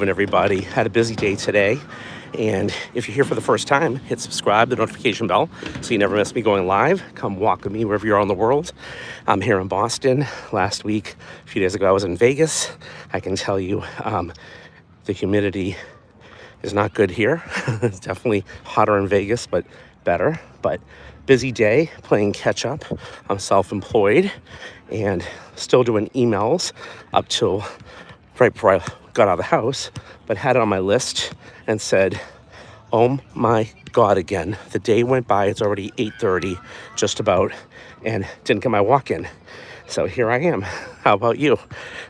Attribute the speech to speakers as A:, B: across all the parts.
A: Everybody had a busy day today, and if you're here for the first time, hit subscribe, the notification bell, so you never miss me going live. Come walk with me wherever you are in the world. I'm here in Boston. Last week, a few days ago, I was in Vegas. I can tell you the humidity is not good here. It's definitely hotter in Vegas, but better. But busy day playing catch up. I'm self-employed and still doing emails up till right before I got out of the house, but had it on my list and said, oh my God, again. The day went by, it's already 8:30, just about, and didn't get my walk in. So here I am. How about you?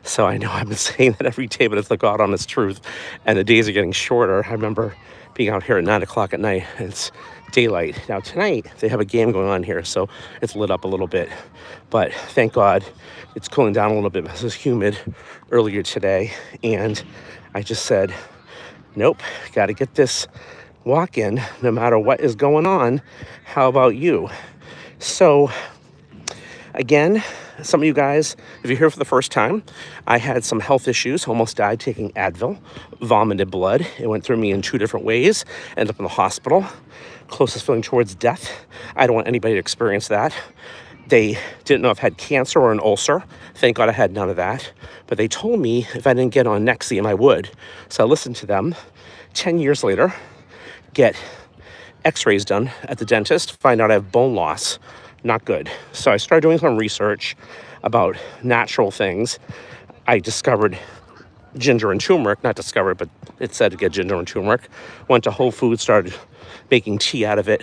A: So I know I've been saying that every day, but it's the God honest truth. And the days are getting shorter. I remember being out here at 9 o'clock at night, and it's daylight. Now tonight, they have a game going on here, so it's lit up a little bit. But thank God it's cooling down a little bit. It was humid earlier today, and I just said, nope, got to get this walk in no matter what is going on. How about you? So again, some of you guys, if you're here for the first time, I had some health issues, almost died taking Advil, vomited blood. It went through me in 2 different ways, ended up in the hospital, closest feeling towards death. I don't want anybody to experience that. They didn't know if I had cancer or an ulcer. Thank God I had none of that. But they told me if I didn't get on Nexium, I would. So I listened to them. 10 years later, get x-rays done at the dentist, find out I have bone loss. Not good. So I started doing some research about natural things. I discovered ginger and turmeric, not discovered, but it said to get ginger and turmeric. Went to Whole Foods, started making tea out of it.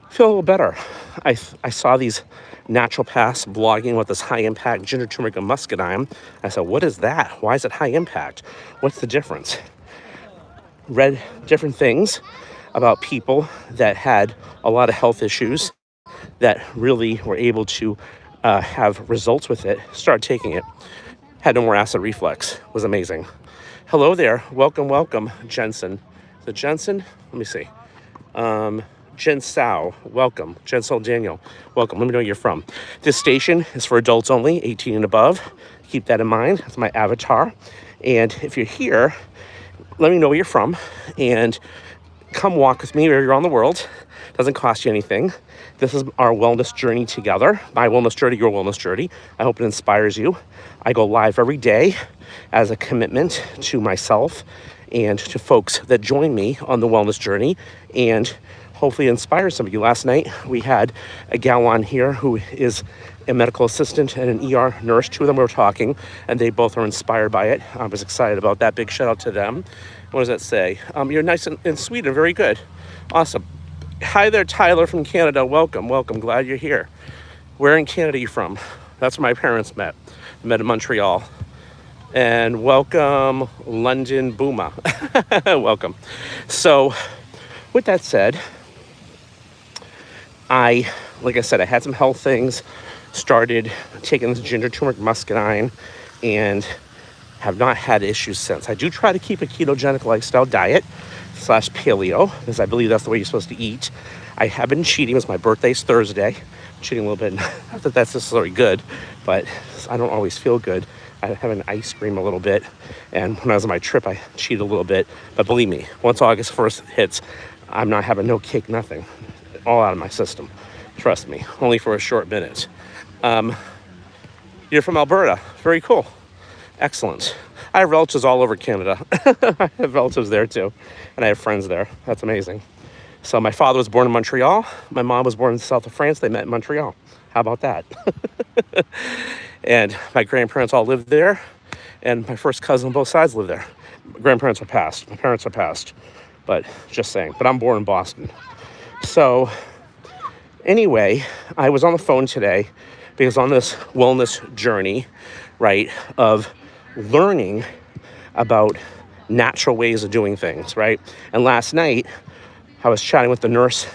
A: Feel a little better. I saw these naturopaths blogging with this high impact ginger, turmeric, and muscadine. I said, what is that? Why is it high impact? What's the difference? Read different things about people that had a lot of health issues that really were able to have results with it. Started taking it. Had no more acid reflux. Was amazing. Hello there. Welcome, Jensen. Is it Jensen? Let me see. Jen Sao, welcome. Jen Sao Daniel, welcome. Let me know where you're from. This station is for adults only, 18 and above. Keep that in mind. That's my avatar. And if you're here, let me know where you're from and come walk with me wherever you're on the world. Doesn't cost you anything. This is our wellness journey together. My wellness journey, your wellness journey. I hope it inspires you. I go live every day as a commitment to myself and to folks that join me on the wellness journey, and hopefully inspire some of you. Last night, we had a gal on here who is a medical assistant and an ER nurse. 2 of them were talking, and they both are inspired by it. I was excited about that. Big shout out to them. What does that say? You're nice and sweet and very good. Awesome. Hi there, Tyler from Canada. Welcome. Glad you're here. Where in Canada are you from? That's where my parents met. Met in Montreal. And welcome, London Booma. Welcome. So, with that said, like I said, I had some health things, started taking this ginger, turmeric, muscadine, and have not had issues since. I do try to keep a ketogenic lifestyle diet / paleo, because I believe that's the way you're supposed to eat. I have been cheating. It's my birthday's Thursday. I'm cheating a little bit. Not that that's necessarily good, but I don't always feel good. I have an ice cream a little bit, and when I was on my trip, I cheated a little bit. But believe me, once August 1st hits, I'm not having no cake, nothing. All out of my system. Trust me, only for a short minute. You're from Alberta. Very cool. Excellent. I have relatives all over Canada. I have relatives there too, and I have friends there. That's amazing. So my father was born in Montreal. My mom was born in the south of France. They met in Montreal. How about that? And my grandparents all lived there, and my first cousin on both sides lived there. My grandparents are passed. My parents are passed. But just saying. But I'm born in Boston. So anyway, I was on the phone today because on this wellness journey, right, of learning about natural ways of doing things, right? And last night, I was chatting with the nurse,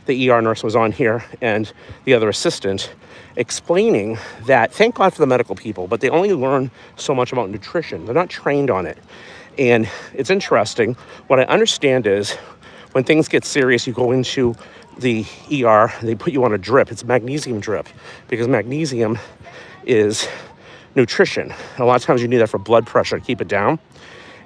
A: the ER nurse was on here, and the other assistant, explaining that, thank God for the medical people, but they only learn so much about nutrition. They're not trained on it. And it's interesting. What I understand is when things get serious, you go into the ER, they put you on a drip. It's a magnesium drip because magnesium is nutrition. A lot of times you need that for blood pressure to keep it down.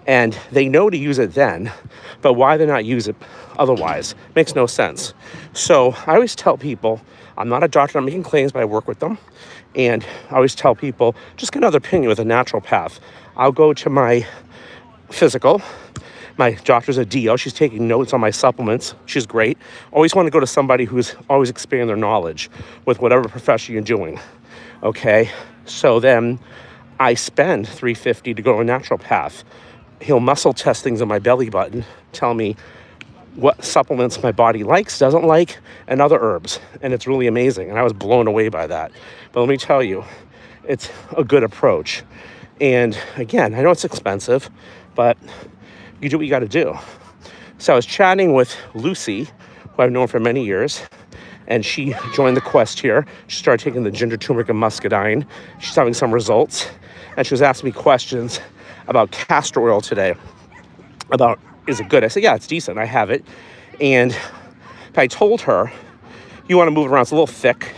A: And they know to use it then, but why they not use it otherwise makes no sense. So I always tell people, I'm not a doctor, I'm making claims, but I work with them. And I always tell people, just get another opinion with a naturopath. I'll go to my physical. My doctor's a DO. She's taking notes on my supplements. She's great. Always want to go to somebody who's always expanding their knowledge with whatever profession you're doing. Okay? So then I spend $350 to go to a naturopath. He'll muscle test things on my belly button, tell me what supplements my body likes, doesn't like, and other herbs. And it's really amazing. And I was blown away by that. But let me tell you, it's a good approach. And again, I know it's expensive, but you do what you got to do. So I was chatting with Lucy, who I've known for many years, and she joined the quest here. She started taking the ginger, turmeric, and muscadine. She's having some results. And she was asking me questions about castor oil today, about, is it good? I said, yeah, it's decent. I have it. And I told her, you want to move it around. It's a little thick.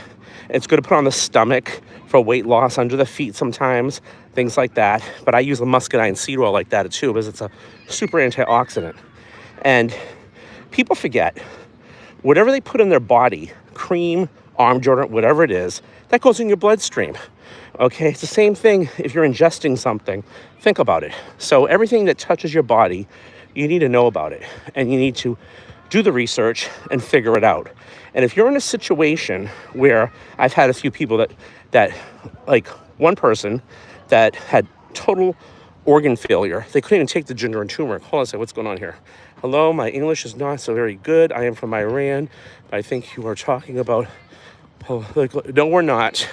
A: It's good to put on the stomach for weight loss, under the feet sometimes, things like that. But I use the muscadine seed oil like that too, because it's a super antioxidant. And people forget, whatever they put in their body, cream, arm deodorant, whatever it is, that goes in your bloodstream. Okay, it's the same thing if you're ingesting something. Think about it. So everything that touches your body, you need to know about it. And you need to do the research and figure it out. And if you're in a situation where I've had a few people that like one person that had total organ failure. They couldn't even take the ginger and turmeric. Hold on a second, what's going on here? Hello, my English is not so very good. I am from Iran. I think you are talking about, no, we're not.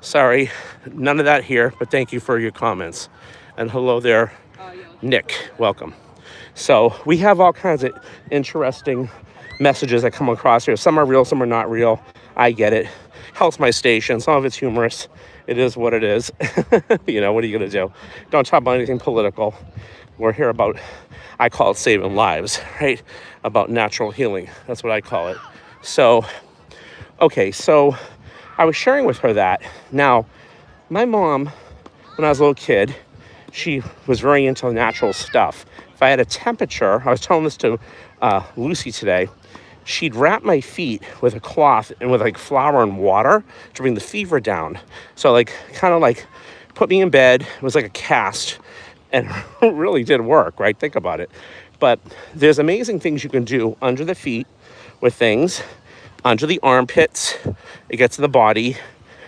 A: Sorry, none of that here, but thank you for your comments. And hello there, Nick, welcome. So we have all kinds of interesting messages that come across here. Some are real, some are not real. I get it. Helps my station. Some of it's humorous. It is what it is. You know, what are you going to do? Don't talk about anything political. We're here about, I call it saving lives, right? About natural healing. That's what I call it. So, okay, so I was sharing with her that. Now, my mom, when I was a little kid, she was very into natural stuff. If I had a temperature, I was telling this to Lucy today, she'd wrap my feet with a cloth and with like flour and water to bring the fever down. So like, kind of like put me in bed. It was like a cast and it really did work, right? Think about it. But there's amazing things you can do under the feet with things, under the armpits. It gets to the body,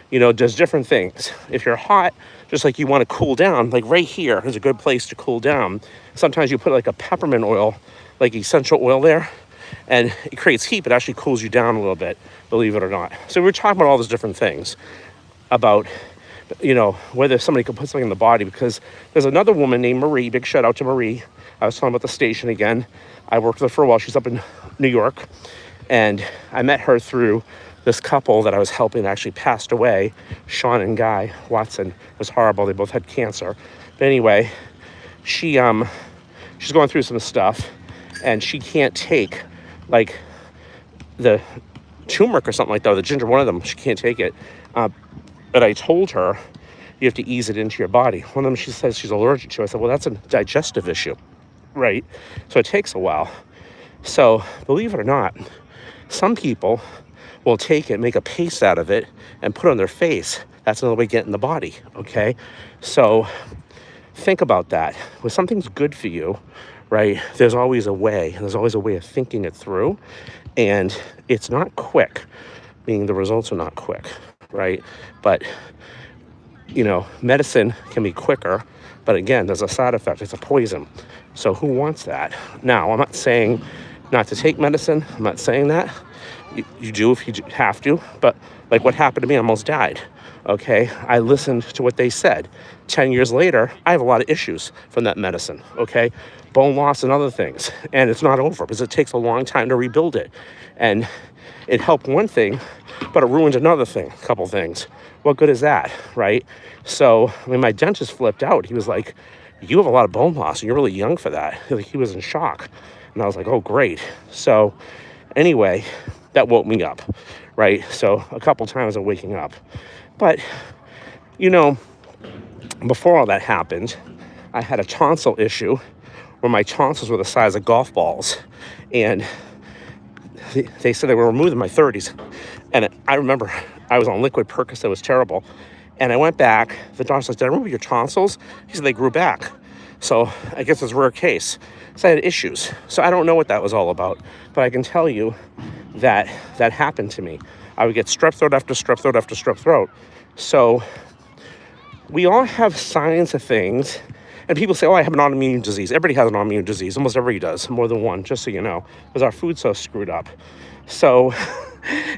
A: you know, does different things. If you're hot, just like you want to cool down, like right here is a good place to cool down. Sometimes you put like a peppermint oil, like essential oil there, and it creates heat, but actually cools you down a little bit, believe it or not. So we're talking about all those different things about, you know, whether somebody could put something in the body, because there's another woman named Marie, big shout out to Marie. I was talking about the station again. I worked with her for a while. She's up in New York, and I met her through this couple that I was helping that actually passed away, Sean and Guy Watson. It was horrible. They both had cancer. But anyway, she's going through some stuff, and she can't take like the turmeric or something like that, or the ginger, one of them, she can't take it. But I told her, you have to ease it into your body. One of them, she says she's allergic to. I said, well, that's a digestive issue, right? So it takes a while. So believe it or not, some people will take it, make a paste out of it, and put it on their face. That's another way to get in the body, okay? So think about that. When something's good for you, right, there's always a way, and there's always a way of thinking it through, and it's not quick, meaning the results are not quick, right? But, you know, medicine can be quicker, but again, there's a side effect. It's a poison. So who wants that? Now, I'm not saying not to take medicine. I'm not saying that. You do if you have to, but like what happened to me, I almost died, okay? I listened to what they said. 10 years later, I have a lot of issues from that medicine, okay? Bone loss and other things, and it's not over because it takes a long time to rebuild it. And it helped one thing, but it ruined another thing, a couple things. What good is that, right? So when my dentist flipped out, he was like, you have a lot of bone loss and you're really young for that. He was in shock. And I was like, oh, great. So anyway, that woke me up, right? So a couple times I'm waking up. But, you know, before all that happened, I had a tonsil issue where my tonsils were the size of golf balls. And they said they were removed in my 30s. And I remember I was on liquid Percocet. It was terrible. And I went back. The doctor said, did I remove your tonsils? He said, they grew back. So I guess it's a rare case. So I had issues. So I don't know what that was all about. But I can tell you that that happened to me. I would get strep throat after strep throat after strep throat. So we all have signs of things. And people say, oh, I have an autoimmune disease. Everybody has an autoimmune disease. Almost everybody does. More than one, just so you know. Because our food's so screwed up. So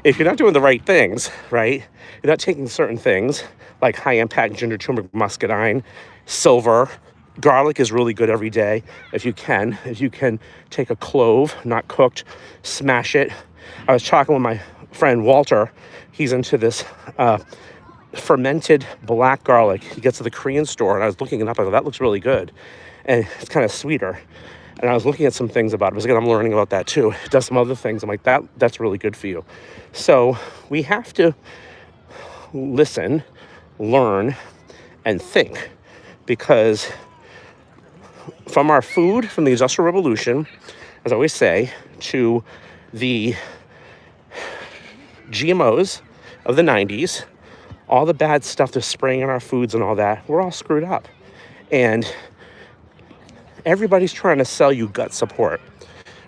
A: if you're not doing the right things, right? You're not taking certain things like high-impact ginger, turmeric, muscadine, silver. Garlic is really good every day if you can. If you can take a clove, not cooked, smash it. I was talking with my friend Walter. He's into this fermented black garlic. He gets to the Korean store, and I was looking it up. I go, that looks really good. And it's kind of sweeter. And I was looking at some things about it. Because again, I'm learning about that too. It does some other things. I'm like, that's really good for you. So we have to listen, learn, and think. Because from our food, from the Industrial Revolution, as I always say, to the GMOs of the 90s, all the bad stuff they're spraying in our foods and all that, we're all screwed up. And everybody's trying to sell you gut support,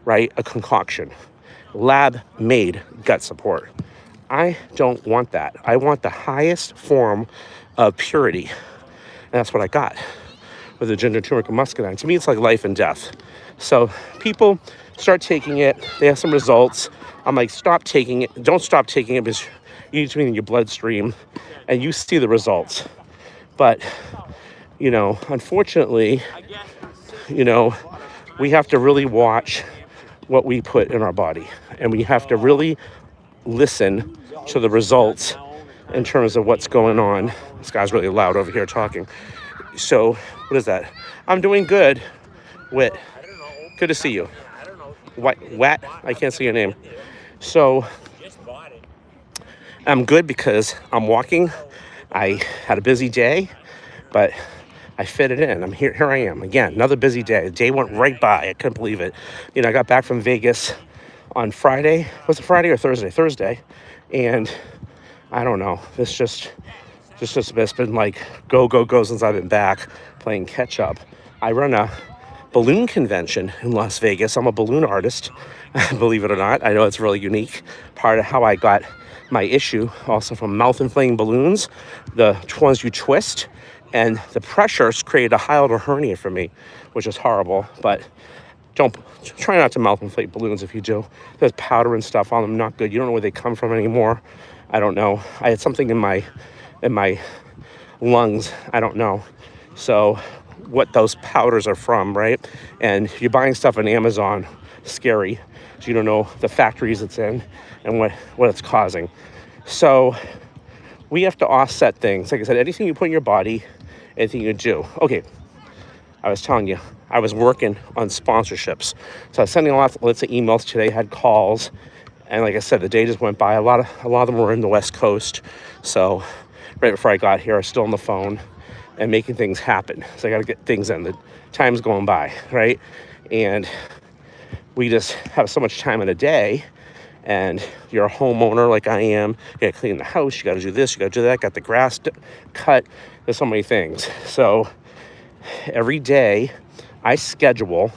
A: right? A concoction, lab-made gut support. I don't want that. I want the highest form of purity. And that's what I got with the ginger, turmeric, and muscadine. To me, it's like life and death. So people start taking it. They have some results. I'm like, stop taking it. Don't stop taking it because you need to be in your bloodstream and you see the results. But, you know, unfortunately, you know, we have to really watch what we put in our body. And we have to really listen to the results in terms of what's going on. This guy's really loud over here talking. So, what is that? I'm doing good. Wit. Good to see you. What? I can't see your name. So, I'm good because I'm walking. I had a busy day, but I fit it in. Here I am again, another busy day. The day went right by. I couldn't believe it. You know, I got back from Vegas on Friday. Was it Friday or Thursday? Thursday. And I don't know. It's been like go since I've been back playing catch up. I run a balloon convention in Las Vegas. I'm a balloon artist, believe it or not. I know it's really unique. Part of how I got my issue also from mouth inflating balloons, the ones you twist, and the pressures created a hiatal hernia for me, which is horrible. But try not to mouth inflate balloons if you do. There's powder and stuff on them, not good. You don't know where they come from anymore. I don't know. I had something in my lungs. I don't know. So what those powders are from, right? And you're buying stuff on Amazon, scary. So you don't know the factories it's in and what it's causing. So we have to offset things. Like I said, anything you put in your body, anything you do. Okay, I was telling you, I was working on sponsorships. So I was sending lots of emails today, had calls. And like I said, the day just went by. A lot of them were in the West Coast. So right before I got here, I was still on the phone and making things happen. So I got to get things in. The time's going by, right? And we just have so much time in a day. And you're a homeowner like I am. You got to clean the house. You got to do this. You got to do that. Got the grass cut. There's so many things. So every day I schedule.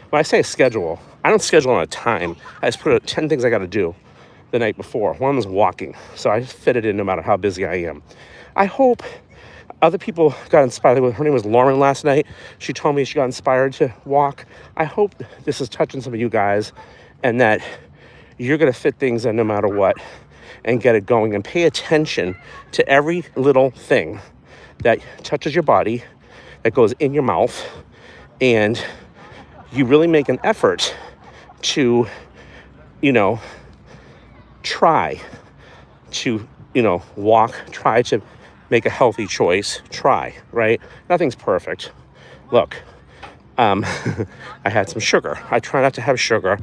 A: When I say schedule, I don't schedule on a time. I just put 10 things I got to do the night before. One was walking. So I just fit it in no matter how busy I am. I hope other people got inspired. Her name was Lauren last night. She told me she got inspired to walk. I hope this is touching some of you guys and that you're going to fit things in no matter what and get it going and pay attention to every little thing that touches your body, that goes in your mouth, and you really make an effort to, try to, walk, try to make a healthy choice, right? Nothing's perfect. Look, I had some sugar. I try not to have sugar.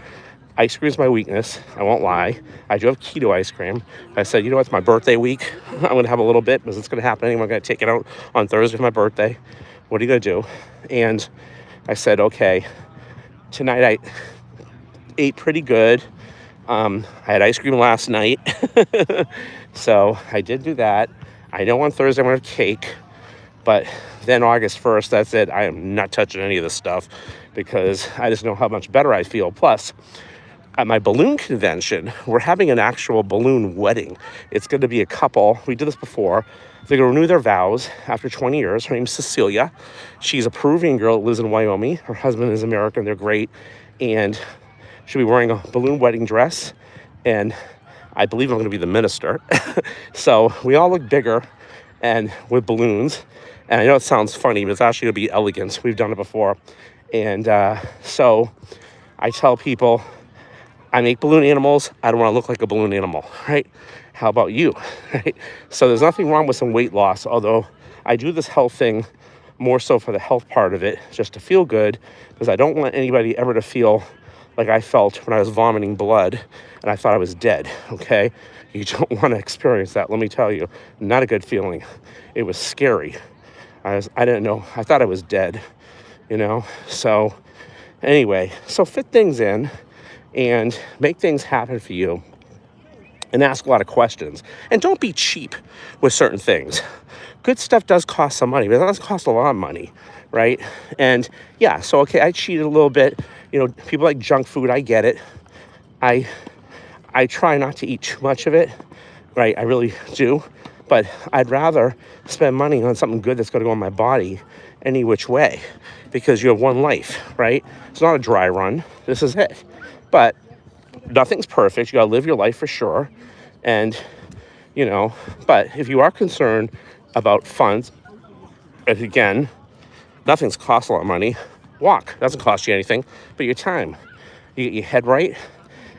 A: Ice cream is my weakness. I won't lie. I do have keto ice cream. I said, it's my birthday week. I'm going to have a little bit because it's going to happen anyway. I'm going to take it out on Thursday for my birthday. What are you going to do? And I said, okay, tonight I ate pretty good. I had ice cream last night. So I did do that. I know on Thursday I'm going to have cake. But then August 1st, that's it. I am not touching any of this stuff because I just know how much better I feel. Plus, at my balloon convention, we're having an actual balloon wedding. It's going to be a couple. We did this before. They're going to renew their vows after 20 years. Her name's Cecilia. She's a Peruvian girl that lives in Wyoming. Her husband is American. They're great. And she'll be wearing a balloon wedding dress. And I believe I'm going to be the minister. So we all look bigger and with balloons. And I know it sounds funny, but it's actually going to be elegant. We've done it before. And so I tell people, I make balloon animals. I don't want to look like a balloon animal, right? How about you, right? So there's nothing wrong with some weight loss, although I do this health thing more so for the health part of it, just to feel good, because I don't want anybody ever to feel like I felt when I was vomiting blood and I thought I was dead, okay? You don't want to experience that, let me tell you. Not a good feeling. It was scary. I didn't know. I thought I was dead, So anyway, so fit things in and make things happen for you and ask a lot of questions. And don't be cheap with certain things. Good stuff does cost some money, but it does cost a lot of money, right? And yeah, so okay, I cheated a little bit. People like junk food, I get it. I try not to eat too much of it, right? I really do. But I'd rather spend money on something good that's going to go in my body any which way, because you have one life, right? It's not a dry run. This is it. But nothing's perfect. You got to live your life for sure. And, but if you are concerned about funds, if again, nothing's cost a lot of money. Walk. Doesn't cost you anything, but your time. You get your head right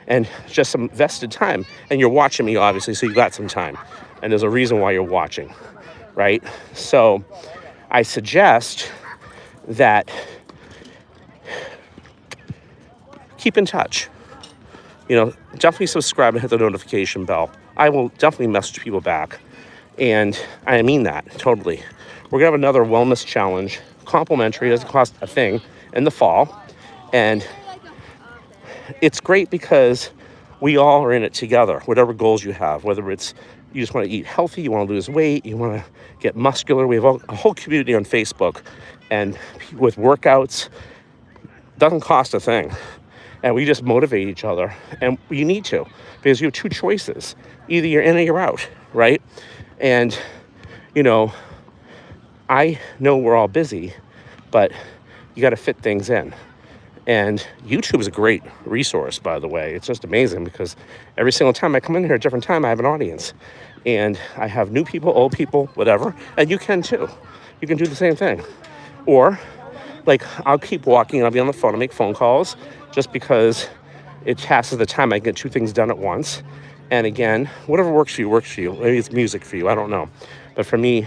A: and just some vested time. And you're watching me, obviously, so you got some time. And there's a reason why you're watching, right? So I suggest that keep in touch. Definitely subscribe and hit the notification bell. I will definitely message people back. And I mean that, totally. We're going to have another wellness challenge, complimentary, doesn't cost a thing, in the fall. And it's great because we all are in it together, whatever goals you have, whether it's you just want to eat healthy, you want to lose weight, you want to get muscular. We have a whole community on Facebook, and with workouts, doesn't cost a thing. And we just motivate each other, and you need to, because you have two choices. Either you're in or you're out, right? And, I know we're all busy, but you got to fit things in. And YouTube is a great resource, by the way. It's just amazing because every single time I come in here at a different time, I have an audience. And I have new people, old people, whatever. And you can too. You can do the same thing. Or, I'll keep walking and I'll be on the phone and make phone calls just because it passes the time. I get two things done at once. And again, whatever works for you, works for you. Maybe it's music for you. I don't know. But for me,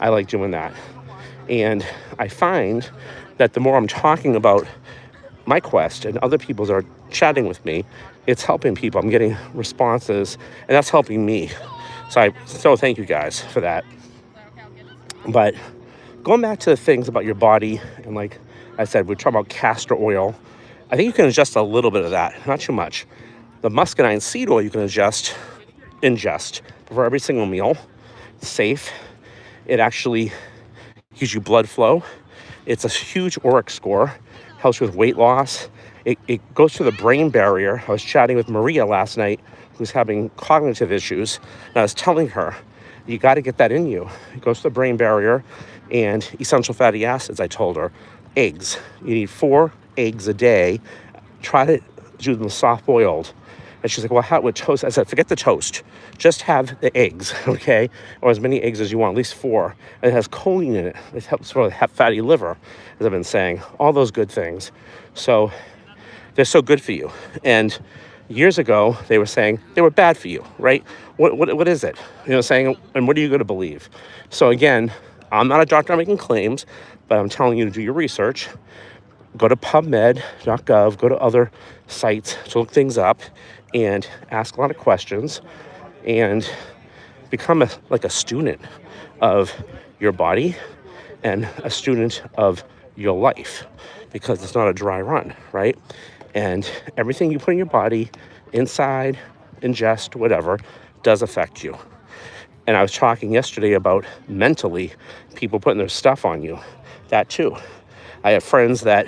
A: I like doing that. And I find that the more I'm talking about my quest and other people's are chatting with me, it's helping people. I'm getting responses, and that's helping me. So thank you guys for that. But going back to the things about your body, and like I said, we're talking about castor oil. I think you can adjust a little bit of that, not too much. The muscadine seed oil you can ingest for every single meal. It's safe. It actually gives you blood flow. It's a huge auric score. Helps you with weight loss. It goes through the brain barrier. I was chatting with Maria last night, who's having cognitive issues. And I was telling her, you got to get that in you. It goes to the brain barrier. And essential fatty acids, I told her. Eggs. You need 4 eggs a day. Try to do them soft boiled. And she's like, well, how with toast? I said, forget the toast. Just have the eggs, okay? Or as many eggs as you want, at least 4. And it has choline in it. It helps for the fatty liver, as I've been saying. All those good things. So they're so good for you. And years ago, they were saying they were bad for you, right? What is it? Saying, and what are you going to believe? So again, I'm not a doctor making claims, but I'm telling you to do your research. Go to PubMed.gov, go to other sites to look things up and ask a lot of questions and become a student of your body and a student of your life because it's not a dry run, right? And everything you put in your body, inside, ingest, whatever, does affect you. And I was talking yesterday about mentally people putting their stuff on you. That too. I have friends that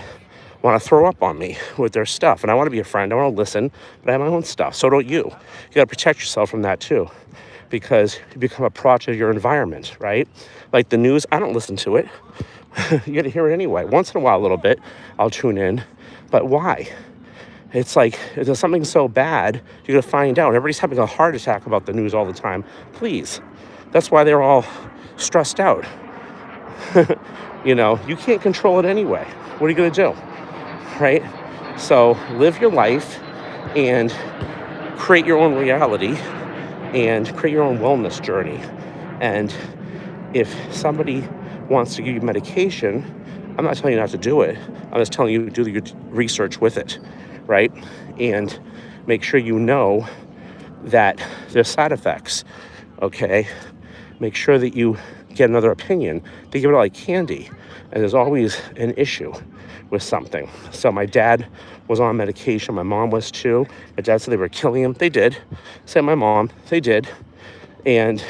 A: want to throw up on me with their stuff. And I want to be a friend. I want to listen, but I have my own stuff. So don't you. You got to protect yourself from that too, because you become a product of your environment, right? Like the news, I don't listen to it. You got to hear it anyway. Once in a while, a little bit, I'll tune in. But why? It's like, if there's something so bad, you're going to find out. Everybody's having a heart attack about the news all the time. Please. That's why they're all stressed out. You can't control it anyway. What are you going to do? Right? So live your life and create your own reality and create your own wellness journey. And if somebody wants to give you medication, I'm not telling you not to do it. I'm just telling you to do your research with it, right? And make sure you know that there's side effects, okay? Make sure that you get another opinion. They give it like candy, and there's always an issue with something. So my dad was on medication. My mom was too. My dad said they were killing him. They did. Said my mom. They did. And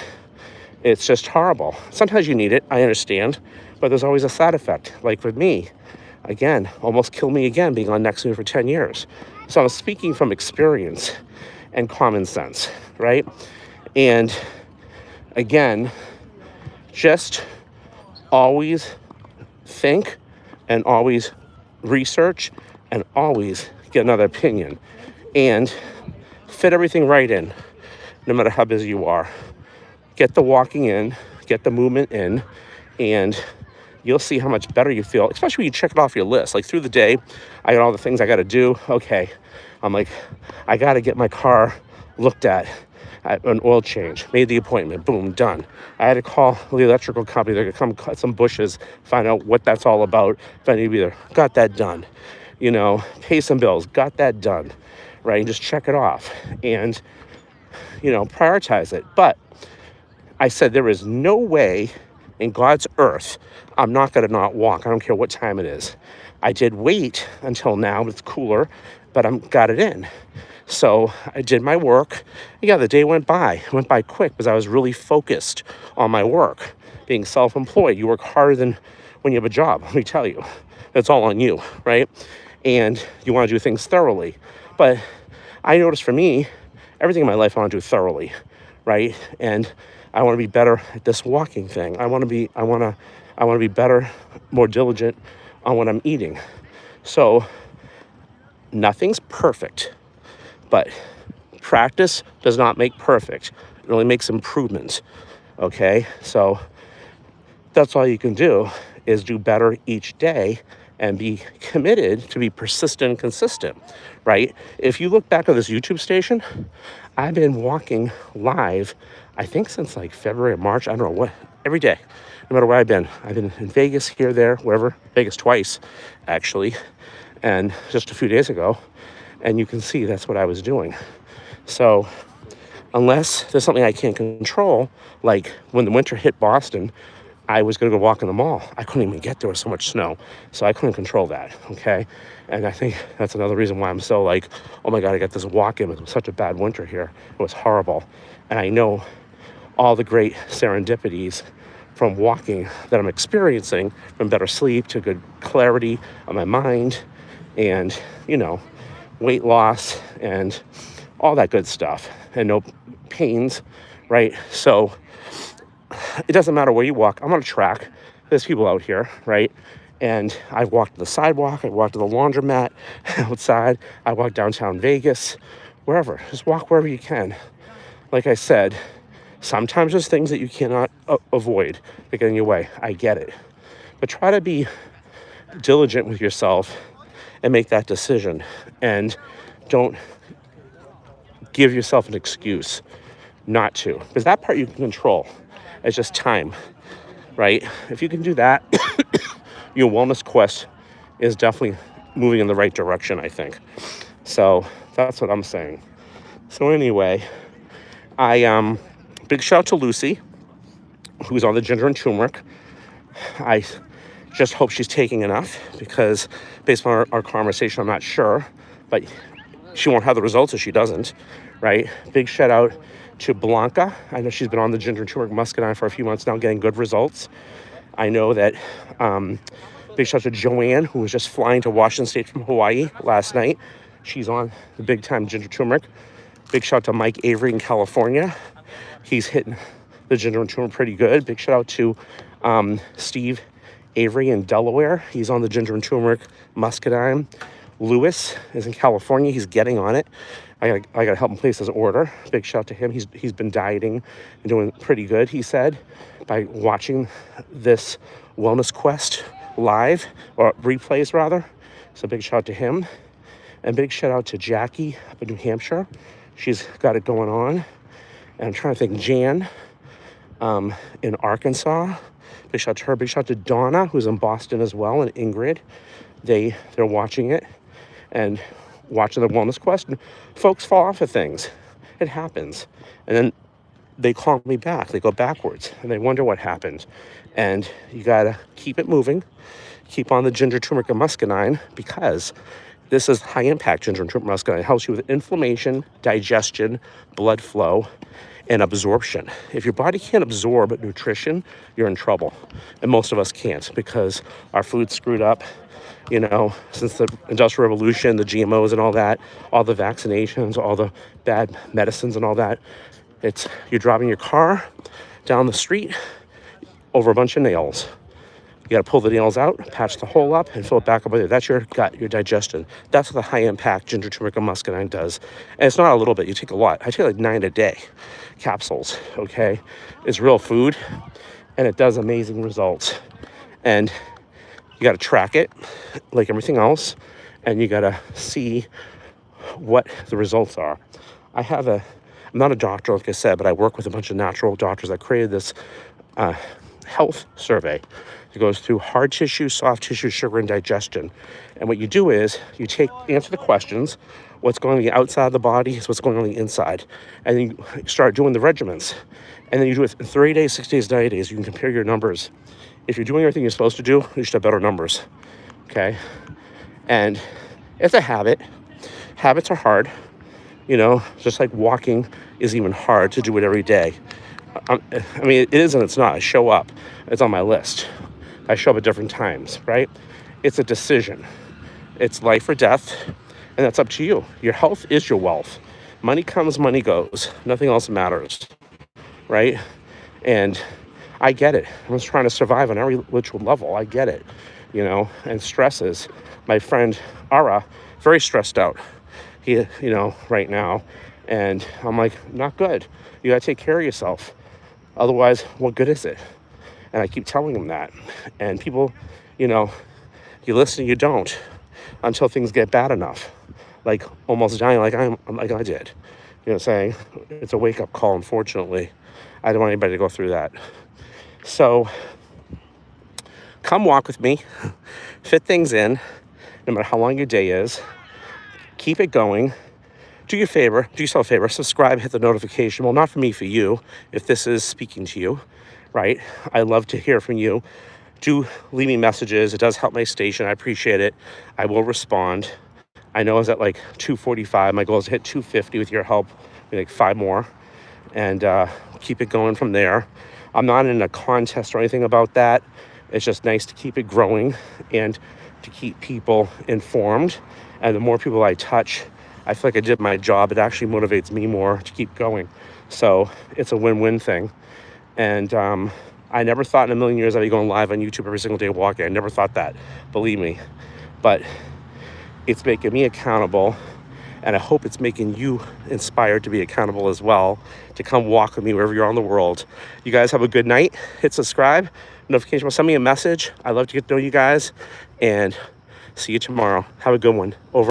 A: it's just horrible. Sometimes you need it. I understand. But there's always a side effect. Like with me, again, almost killed me again being on Nextmune for 10 years. So I'm speaking from experience and common sense, right? And again, just always think and always research and always get another opinion and fit everything right in, no matter how busy you are. Get the walking in, get the movement in, and you'll see how much better you feel, especially when you check it off your list. Like through the day, I got all the things I got to do. Okay, I'm like, I got to get my car looked at an oil change, made the appointment, boom, done. I had to call the electrical company. They're going to come cut some bushes, find out what that's all about. If I need to be there, got that done. Pay some bills, got that done, right? And just check it off and, prioritize it. But I said there is no way in God's earth I'm not going to not walk. I don't care what time it is. I did wait until now. It's cooler, but I'm got it in. So I did my work. Yeah, the day went by. It went by quick because I was really focused on my work. Being self-employed, you work harder than when you have a job. Let me tell you, that's all on you, right? And you want to do things thoroughly. But I noticed for me, everything in my life I want to do thoroughly, right? And I want to be better at this walking thing. I want to be better, more diligent on what I'm eating. So nothing's perfect. But practice does not make perfect. It only makes improvements, okay? So that's all you can do is do better each day and be committed to be persistent and consistent, right? If you look back on this YouTube station, I've been walking live, I think since like February or March, I don't know what, every day, no matter where I've been. I've been in Vegas, here, there, wherever, Vegas twice, actually, and just a few days ago. And you can see that's what I was doing. So unless there's something I can't control, like when the winter hit Boston, I was going to go walk in the mall. I couldn't even get there with so much snow. So I couldn't control that, okay? And I think that's another reason why I'm so like, oh my God, I got this walk in. It was such a bad winter here. It was horrible. And I know all the great serendipities from walking that I'm experiencing, from better sleep to good clarity of my mind and, weight loss and all that good stuff and no pains, right? So it doesn't matter where you walk. I'm on a track. There's people out here, right? And I've walked the sidewalk. I walked to the laundromat outside. I walked downtown Vegas, wherever. Just walk wherever you can. Like I said, sometimes there's things that you cannot avoid that get in your way. I get it. But try to be diligent with yourself and make that decision. And don't give yourself an excuse not to. Because that part you can control. It's just time, right? If you can do that, your wellness quest is definitely moving in the right direction, I think. So that's what I'm saying. So anyway, big shout out to Lucy, who's on the ginger and turmeric. I Just hope she's taking enough, because based on our conversation, I'm not sure, but she won't have the results if she doesn't, right? Big shout out to Blanca. I know she's been on the ginger and turmeric muscadine for a few months now, getting good results. I know that big shout out to Joanne, who was just flying to Washington State from Hawaii last night. She's on the big time ginger turmeric. Big shout out to Mike Avery in California. He's hitting the ginger and turmeric pretty good. Big shout out to Steve Avery in Delaware. He's on the ginger and turmeric muscadine. Lewis is in California. He's getting on it. I gotta help him place his order. Big shout out to him. He's been dieting and doing pretty good, he said, by watching this Wellness Quest live, or replays rather. So big shout out to him. And big shout out to Jackie up in New Hampshire. She's got it going on. And I'm trying to think, Jan in Arkansas. Big shout out to her. Big shout out to Donna, who's in Boston as well, and Ingrid. They're watching it and watching the Wellness Quest. And folks fall off of things. It happens. And then they call me back. They go backwards and they wonder what happened. And you gotta keep it moving. Keep on the ginger, turmeric, and muscadine, because this is high impact ginger and turmeric muscadine. It helps you with inflammation, digestion, blood flow, and absorption. If your body can't absorb nutrition, you're in trouble. And most of us can't, because our food's screwed up, you know, since the Industrial Revolution, the GMOs and all that, all the vaccinations, all the bad medicines and all that. You're driving your car down the street over a bunch of nails. You got to pull the nails out, patch the hole up, and fill it back up with it. That's your gut, your digestion. That's what the high-impact ginger, turmeric, and muscadine does. And it's not a little bit. You take a lot. I take like 9 a day, capsules, okay? It's real food, and it does amazing results. And you got to track it like everything else, and you got to see what the results are. I'm not a doctor, like I said, but I work with a bunch of natural doctors. I created this health survey. It goes through hard tissue, soft tissue, sugar, and digestion. And what you do is you answer the questions. What's going on the outside of the body is what's going on the inside. And then you start doing the regimens. And then you do it in 30 days, 6 days, 90 days. You can compare your numbers. If you're doing everything you're supposed to do, you should have better numbers. Okay? And it's a habit. Habits are hard. You know, just like walking is even hard to do it every day. I mean, it is and it's not. I show up. It's on my list. I show up at different times, right? It's a decision. It's life or death, and that's up to you. Your health is your wealth. Money comes, money goes. Nothing else matters, right? And I get it. I'm just trying to survive on every literal level. I get it, you know, and stresses. My friend Ara, very stressed out, right now. And I'm like, not good. You got to take care of yourself. Otherwise, what good is it? And I keep telling them that. And people, you listen, you don't, until things get bad enough. Like almost dying like I did. You know what I'm saying? It's a wake-up call, unfortunately. I don't want anybody to go through that. So come walk with me. Fit things in, no matter how long your day is. Keep it going. Do yourself a favor, subscribe, hit the notification. Well, not for me, for you, if this is speaking to you, right? I love to hear from you. Do leave me messages. It does help my station. I appreciate it. I will respond. I know I was at like 245. My goal is to hit 250 with your help, maybe like 5 more, and keep it going from there. I'm not in a contest or anything about that. It's just nice to keep it growing and to keep people informed. And the more people I touch, I feel like I did my job. It actually motivates me more to keep going. So it's a win-win thing. And I never thought in a million years I'd be going live on YouTube every single day walking. I never thought that, believe me. But it's making me accountable, and I hope it's making you inspired to be accountable as well, to come walk with me wherever you're on the world. You guys have a good night. Hit subscribe, notification, send me a message. I love to get to know you guys, and see you tomorrow. Have a good one. Over.